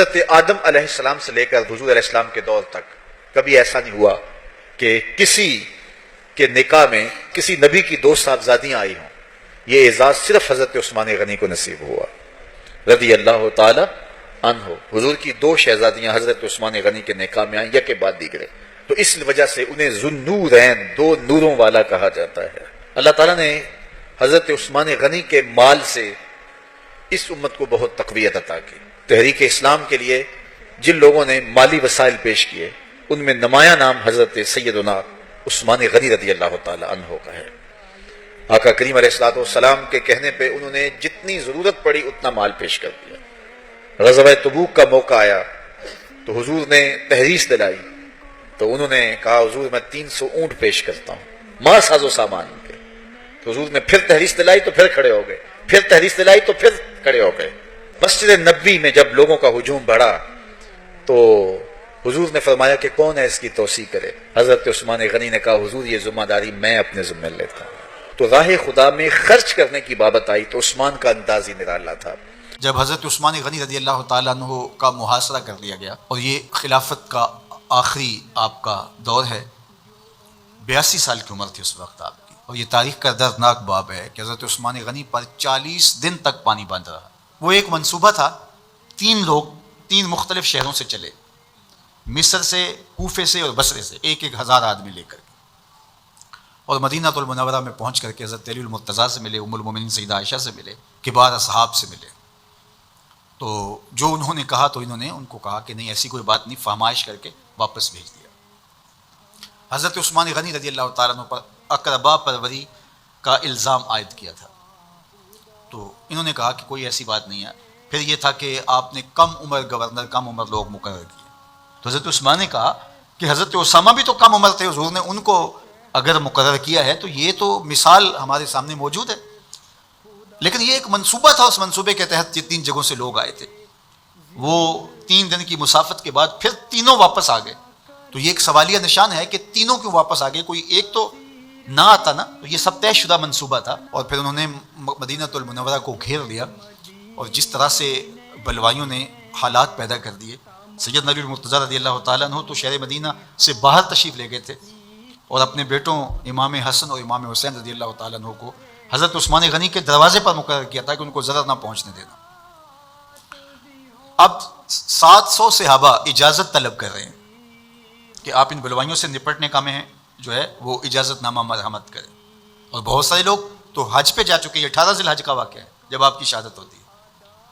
حضرت آدم علیہ السلام سے لے کر حضور علیہ السلام کے دور تک کبھی ایسا نہیں ہوا کہ کسی کے نکاح میں کسی نبی کی دو صاحبزادیاں آئی ہوں. یہ اعزاز صرف حضرت عثمان غنی کو نصیب ہوا رضی اللہ تعالی عنہ. حضور کی دو شہزادیاں حضرت عثمان غنی کے نکاح میں آئیں یک کے بعد دیگرے, تو اس وجہ سے انہیں ذوالنورین, دو نوروں والا کہا جاتا ہے. اللہ تعالیٰ نے حضرت عثمان غنی کے مال سے اس امت کو بہت تقویت عطا کی. تحریک اسلام کے لیے جن لوگوں نے مالی وسائل پیش کیے ان میں نمایاں نام حضرت سیدنا عثمان غنی رضی اللہ تعالی عنہ کا ہے. آقا کریم علیہ الصلوۃ والسلام کے کہنے پہ انہوں نے جتنی ضرورت پڑی اتنا مال پیش کر دیا. غزوہ تبوک کا موقع آیا تو حضور نے تحریس دلائی, تو انہوں نے کہا حضور میں 300 اونٹ پیش کرتا ہوں, مال ساز و سامان کے. تو حضور نے پھر تحریس دلائی تو پھر کھڑے ہو گئے, پھر تحریس دلائی تو پھر کھڑے ہو گئے. مسجد نبوی میں جب لوگوں کا ہجوم بڑھا تو حضور نے فرمایا کہ کون ہے اس کی توسیع کرے. حضرت عثمان غنی نے کہا حضور یہ ذمہ داری میں اپنے ذمہ لیتا ہوں. تو راہ خدا میں خرچ کرنے کی بابت آئی تو عثمان کا انداز ہی نرالا تھا. جب حضرت عثمان غنی رضی اللہ تعالیٰ عنہ کا محاصرہ کر لیا گیا اور یہ خلافت کا آخری آپ کا دور ہے, 82 سال کی عمر تھی اس وقت آپ کی, اور یہ تاریخ کا دردناک باب ہے کہ حضرت عثمان غنی پر 40 دن تک پانی بند رہا. وہ ایک منصوبہ تھا, 3 لوگ 3 مختلف شہروں سے چلے, مصر سے, کوفے سے اور بصرے سے, 1,000 آدمی لے کر کے, اور مدینہ المنورہ میں پہنچ کر کے حضرت علی المرتضیٰ سے ملے, ام المومنین سیدہ عائشہ سے ملے, کبار اصحاب سے ملے. تو جو انہوں نے کہا تو انہوں نے ان کو کہا کہ نہیں ایسی کوئی بات نہیں, فہمائش کر کے واپس بھیج دیا. حضرت عثمان غنی رضی اللہ تعالیٰ عنہ پر اقربا پروری کا الزام عائد کیا تھا. تو انہوں نے کہا کہ کوئی ایسی بات نہیں ہے. پھر یہ تھا کہ آپ نے کم عمر گورنر, کم عمر لوگ مقرر کیے. تو حضرت عثمان نے کہا کہ حضرت اسامہ بھی تو کم عمر تھے, حضور نے ان کو اگر مقرر کیا ہے تو یہ تو مثال ہمارے سامنے موجود ہے. لیکن یہ ایک منصوبہ تھا, اس منصوبے کے تحت یہ 3 جگہوں سے لوگ آئے تھے. وہ 3 دن کی مسافت کے بعد پھر تینوں واپس آ گئے. تو یہ ایک سوالیہ نشان ہے کہ تینوں کیوں واپس آ گئے, کوئی ایک تو نہ آتا نا. تو یہ سب طے شدہ منصوبہ تھا. اور پھر انہوں نے مدینہ المنورہ کو گھیر لیا, اور جس طرح سے بلوائیوں نے حالات پیدا کر دیے. سید علی المرتضیٰ رضی اللہ تعالیٰ عنہ تو شہر مدینہ سے باہر تشریف لے گئے تھے, اور اپنے بیٹوں امام حسن اور امام حسین رضی اللہ تعالیٰ عنہ کو حضرت عثمان غنی کے دروازے پر مقرر کیا تھا کہ ان کو ضرر نہ پہنچنے دینا. اب 700 صحابہ اجازت طلب کر رہے ہیں کہ آپ ان بلوائیوں سے نپٹنے کا میں جو ہے وہ اجازت نامہ مرحمت کریں. اور بہت سارے لوگ تو حج پہ جا چکے ہیں. 18 ذی الحج کا واقعہ ہے جب آپ کی شہادت ہوتی ہے,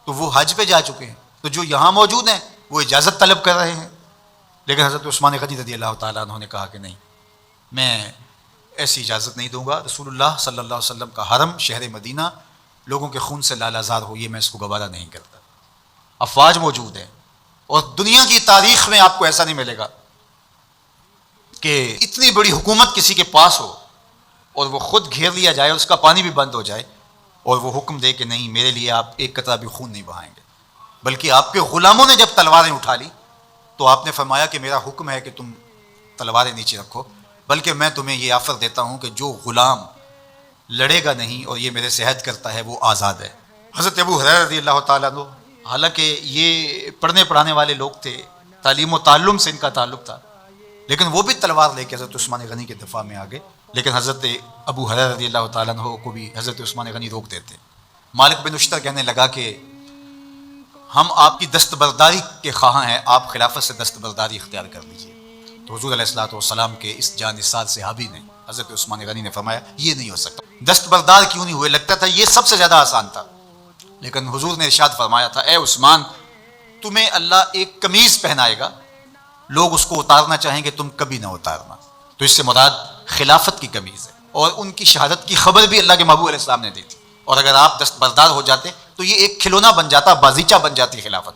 تو وہ حج پہ جا چکے ہیں. تو جو یہاں موجود ہیں وہ اجازت طلب کر رہے ہیں. لیکن حضرت عثمان غنی رضی اللہ تعالیٰ عنہ نے کہا کہ نہیں, میں ایسی اجازت نہیں دوں گا. رسول اللہ صلی اللہ علیہ وسلم کا حرم شہر مدینہ لوگوں کے خون سے لالازار ہو, یہ میں اس کو گوارہ نہیں کرتا. افواج موجود ہیں, اور دنیا کی تاریخ میں آپ کو ایسا نہیں ملے گا کہ اتنی بڑی حکومت کسی کے پاس ہو اور وہ خود گھیر لیا جائے, اس کا پانی بھی بند ہو جائے, اور وہ حکم دے کہ نہیں میرے لیے آپ ایک قطرہ بھی خون نہیں بہائیں گے. بلکہ آپ کے غلاموں نے جب تلواریں اٹھا لی تو آپ نے فرمایا کہ میرا حکم ہے کہ تم تلواریں نیچے رکھو, بلکہ میں تمہیں یہ آفر دیتا ہوں کہ جو غلام لڑے گا نہیں اور یہ میرے سے عہد کرتا ہے وہ آزاد ہے. حضرت ابو ہریرہ رضی اللہ تعالیٰ عنہ, حالانکہ یہ پڑھنے پڑھانے والے لوگ تھے, تعلیم و تعلم سے ان کا تعلق تھا, لیکن وہ بھی تلوار لے کے حضرت عثمان غنی کے دفاع میں آ گئے. لیکن حضرت ابو ہریرہ رضی اللہ تعالیٰ عنہ کو بھی حضرت عثمان غنی روک دیتے. مالک بن اشتر کہنے لگا کہ ہم آپ کی دستبرداری کے خواہاں ہیں, آپ خلافت سے دستبرداری اختیار کر لیجیے. تو حضور علیہ الصلوۃ والسلام کے اس جانثار صحابی نے حضرت عثمان غنی نے فرمایا یہ نہیں ہو سکتا. دستبردار کیوں نہیں ہوئے؟ لگتا تھا یہ سب سے زیادہ آسان تھا. لیکن حضور نے ارشاد فرمایا تھا, اے عثمان تمہیں اللہ ایک قمیض پہنائے گا, لوگ اس کو اتارنا چاہیں گے تم کبھی نہ اتارنا. تو اس سے مراد خلافت کی قمیض ہے, اور ان کی شہادت کی خبر بھی اللہ کے محبوب علیہ السلام نے دی تھی. اور اگر آپ دستبردار ہو جاتے تو یہ ایک کھلونا بن جاتا, بازیچہ بن جاتی خلافت.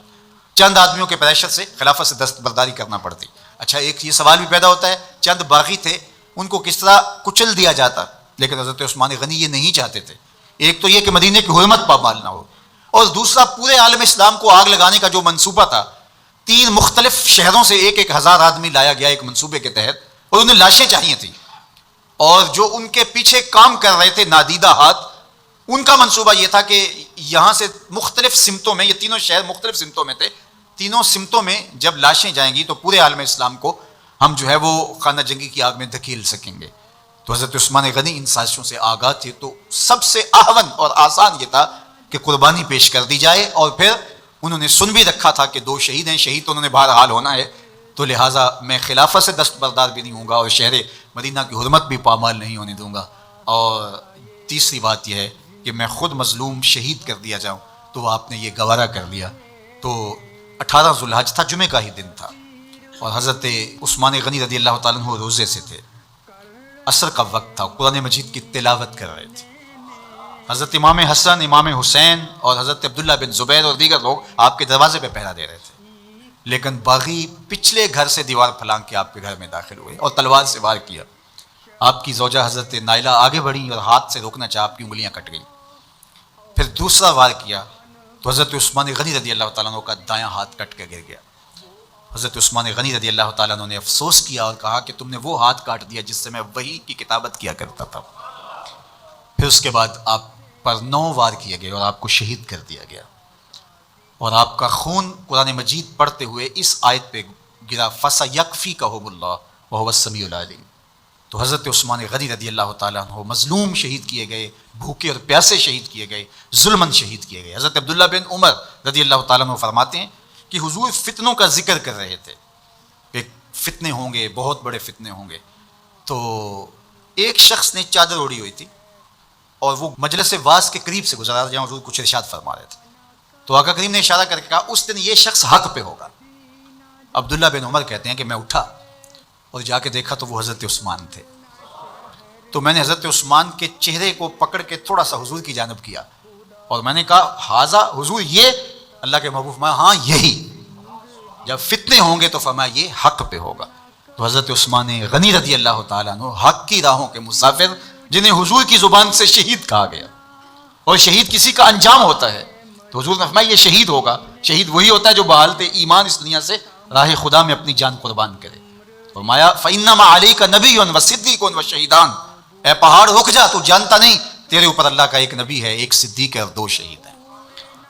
چند آدمیوں کے پریشر سے خلافت سے دستبرداری کرنا پڑتی. اچھا ایک یہ سوال بھی پیدا ہوتا ہے, چند باغی تھے ان کو کس طرح کچل دیا جاتا؟ لیکن حضرت عثمان غنی یہ نہیں چاہتے تھے. ایک تو یہ کہ مدینے کی حرمت پامال نہ ہو, اور دوسرا پورے عالم اسلام کو آگ لگانے کا جو منصوبہ تھا, 3 مختلف شہروں سے 1,000 آدمی لایا گیا ایک منصوبے کے تحت, اور انہیں لاشیں چاہیے تھیں, اور جو ان کے پیچھے کام کر رہے تھے نادیدہ ہاتھ, ان کا منصوبہ یہ تھا کہ یہاں سے مختلف سمتوں میں, یہ تینوں شہر مختلف سمتوں میں تھے, تینوں سمتوں میں جب لاشیں جائیں گی تو پورے عالم اسلام کو ہم جو ہے وہ خانہ جنگی کی آگ میں دھکیل سکیں گے. تو حضرت عثمان غنی ان سازشوں سے آگاہ تھے. تو سب سے اہون اور آسان یہ تھا کہ قربانی پیش کر دی جائے. اور پھر انہوں نے سن بھی رکھا تھا کہ 2 شہید ہیں, شہید تو انہوں نے بہرحال ہونا ہے, تو لہٰذا میں خلافت سے دستبردار بھی نہیں ہوں گا اور شہر مدینہ کی حرمت بھی پامال نہیں ہونے دوں گا. اور تیسری بات یہ ہے کہ میں خود مظلوم شہید کر دیا جاؤں. تو آپ نے یہ گوارا کر لیا. تو 18 ذو الحج تھا, جمعے کا ہی دن تھا, اور حضرت عثمان غنی رضی اللہ تعالیٰ عنہ روزے سے تھے. عصر کا وقت تھا, قرآن مجید کی تلاوت کر رہے تھے. حضرت امام حسن, امام حسین اور حضرت عبداللہ بن زبیر اور دیگر لوگ آپ کے دروازے پہ پہرا دے رہے تھے. لیکن باغی پچھلے گھر سے دیوار پھلانگ کے آپ کے گھر میں داخل ہوئے اور تلوار سے وار کیا. آپ کی زوجہ حضرت نائلہ آگے بڑھی اور ہاتھ سے روکنا چاہا, آپ کی انگلیاں کٹ گئیں. پھر دوسرا وار کیا تو حضرت عثمان غنی رضی اللہ تعالیٰ عنہ کا دایاں ہاتھ کٹ کے گر گیا. حضرت عثمان غنی رضی اللہ تعالیٰ عنہ نے افسوس کیا اور کہا کہ تم نے وہ ہاتھ کاٹ دیا جس سے میں وحی کی کتابت کیا کرتا تھا. پھر اس کے بعد آپ پر 9 وار کیے گئے اور آپ کو شہید کر دیا گیا. اور آپ کا خون قرآن مجید پڑھتے ہوئے اس آیت پہ گرا, فَسَيَكْفِيكَهُمُ اللَّهُ وَهُوَ السَّمِيعُ الْعَلِيمُ. تو حضرت عثمان غنی رضی اللہ تعالیٰ عنہ مظلوم شہید کیے گئے, بھوکے اور پیاسے شہید کیے گئے, ظلماً شہید کیے گئے. حضرت عبداللہ بن عمر رضی اللہ تعالیٰ عنہ فرماتے ہیں کہ حضور فتنوں کا ذکر کر رہے تھے کہ فتنے ہوں گے, بہت بڑے فتنے ہوں گے. تو ایک شخص نے چادر اوڑھی ہوئی تھی اور وہ مجلس واعظ کے قریب سے گزرا جہاں حضور کچھ ارشاد فرما رہے تھے. تو آقا کریم نے اشارہ کر کے کہا اس دن یہ شخص حق پہ ہوگا. عبداللہ بن عمر کہتے ہیں کہ میں اٹھا اور جا کے دیکھا تو وہ حضرت عثمان تھے. تو میں نے حضرت عثمان کے چہرے کو پکڑ کے تھوڑا سا حضور کی جانب کیا اور میں نے کہا حاضہ حضور, یہ اللہ کے محبوب فرمایا ہاں یہی, جب فتنے ہوں گے تو فرمایا یہ حق پہ ہوگا. تو حضرت عثمان غنی رضی اللہ تعالیٰ عنہ حق کی راہوں کے مسافر جنہیں حضور کی زبان سے شہید کہا گیا, اور شہید کسی کا انجام ہوتا ہے. تو حضور نے فرمایا یہ شہید ہوگا. شہید وہی ہوتا ہے جو بحالت ایمان اس دنیا سے راہ خدا میں اپنی جان قربان کرے. فرمایا فَإِنَّمَا عَلَيْكَ نَبِيٌّ وَصِدِّيقٌ وَشَهِيدَانٌ, اے پہاڑ رک جا, تو جانتا نہیں تیرے اوپر اللہ کا ایک نبی ہے, ایک صدیق ہے اور 2 شہید ہیں.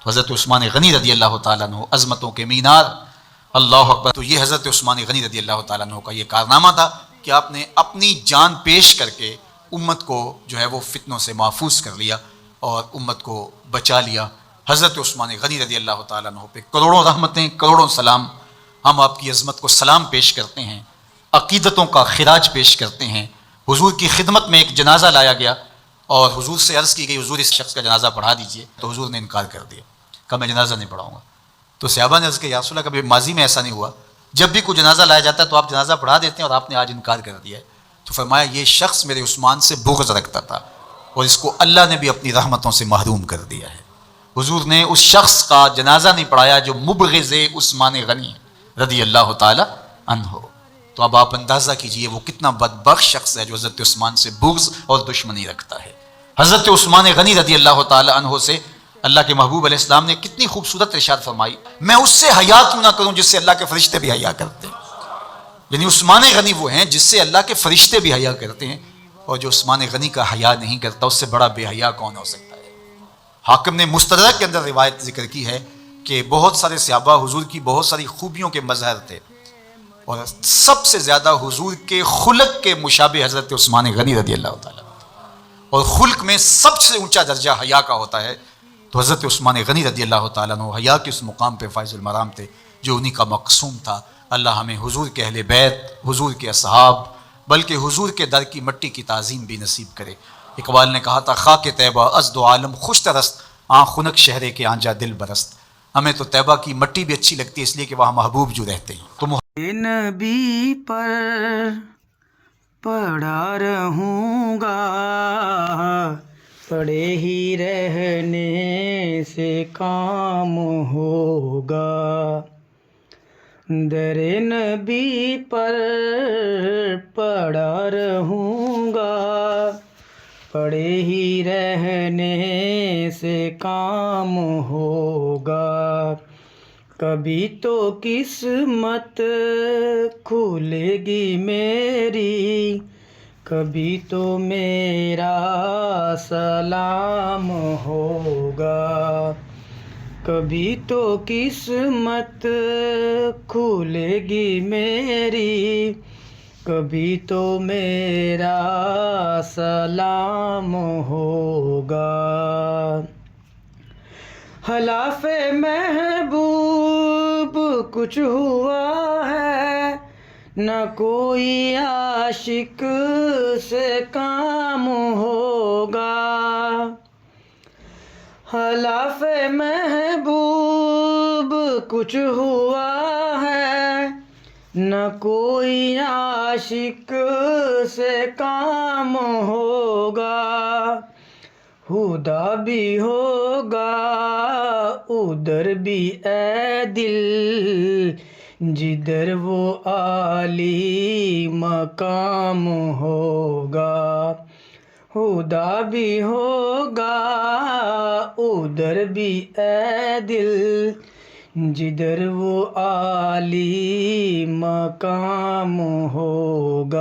تو حضرت عثمان غنی رضی اللہ تعالیٰ عنہ عظمتوں کے مینار, اللہ اکبر. تو یہ حضرت عثمان غنی رضی اللہ تعالیٰ عنہ کا یہ کارنامہ تھا کہ آپ نے اپنی جان پیش کر کے امت کو جو ہے وہ فتنوں سے محفوظ کر لیا اور امت کو بچا لیا. حضرت عثمان غنی رضی اللہ تعالیٰ عنہ پہ کروڑوں رحمتیں, کروڑوں سلام. ہم آپ کی عظمت کو سلام پیش کرتے ہیں, عقیدتوں کا خراج پیش کرتے ہیں. حضور کی خدمت میں ایک جنازہ لایا گیا اور حضور سے عرض کی گئی حضور اس شخص کا جنازہ پڑھا دیجئے. تو حضور نے انکار کر دیا, کہا میں جنازہ نہیں پڑھاؤں گا. تو صحابہ نے عرض کیا یا رسول اللہ, کبھی ماضی میں ایسا نہیں ہوا جب بھی کوئی جنازہ لایا جاتا ہے تو آپ جنازہ پڑھا دیتے ہیں اور آپ نے آج انکار کر دیا ہے؟ تو فرمایا یہ شخص میرے عثمان سے بغض رکھتا تھا اور اس کو اللہ نے بھی اپنی رحمتوں سے محروم کر دیا ہے. حضور نے اس شخص کا جنازہ نہیں پڑھایا جو مبغض عثمان غنی رضی اللہ تعالی عنہ. تو اب آپ اندازہ کیجئے وہ کتنا بدبخت شخص ہے جو حضرت عثمان سے بغض اور دشمنی رکھتا ہے. حضرت عثمان غنی رضی اللہ تعالی عنہ سے اللہ کے محبوب علیہ السلام نے کتنی خوبصورت ارشاد فرمائی, میں اس سے حیا کیوں نہ کروں جس سے اللہ کے فرشتے بھی حیا کرتے ہیں. یعنی عثمان غنی وہ ہیں جس سے اللہ کے فرشتے بھی حیا کرتے ہیں, اور جو عثمان غنی کا حیا نہیں کرتا اس سے بڑا بے حیا کون ہو سکتا ہے. حاکم نے مستدرک کے اندر روایت ذکر کی ہے کہ بہت سارے صحابہ حضور کی بہت ساری خوبیوں کے مظہر تھے, اور سب سے زیادہ حضور کے خلق کے مشابہ حضرت عثمان غنی رضی اللہ تعالیٰ, اور خلق میں سب سے اونچا درجہ حیا کا ہوتا ہے. تو حضرت عثمان غنی رضی اللہ تعالیٰ عنہ حیا کے اس مقام پہ فائز المرام تھے جو انہی کا مقصوم تھا. اللہ ہمیں حضور کے اہل بیت, حضور کے اصحاب, بلکہ حضور کے در کی مٹی کی تعظیم بھی نصیب کرے. اقبال نے کہا تھا خاک طیبہ از دو عالم خوش ترست, آن خنک شہرے کے آنجا دل برست. ہمیں تو طیبہ کی مٹی بھی اچھی لگتی ہے اس لیے کہ وہاں محبوب جو رہتے ہیں. تو نبی پر پڑا رہوں گا, پڑے ہی رہنے سے کام ہوگا. در نبی پر پڑا رہوں گا, پڑے ہی رہنے سے کام ہوگا. کبھی تو قسمت کھلے گی میری, کبھی تو میرا سلام ہوگا. کبھی تو قسمت کھلے گی میری، کبھی تو میرا سلام ہوگا۔ خلاف محبوب کچھ ہوا ہے، نہ کوئی عاشق سے کام ہوگا۔ خلاف محبوب کچھ ہوا ہے، نہ کوئی عاشق سے کام ہوگا۔ خدا بھی ہوگا ادھر بھی اے دل، جدھر وہ عالی مقام ہوگا۔ خدا بھی ہوگا ادھر بھی اے دل، جدھر وہ عالی مقام ہوگا۔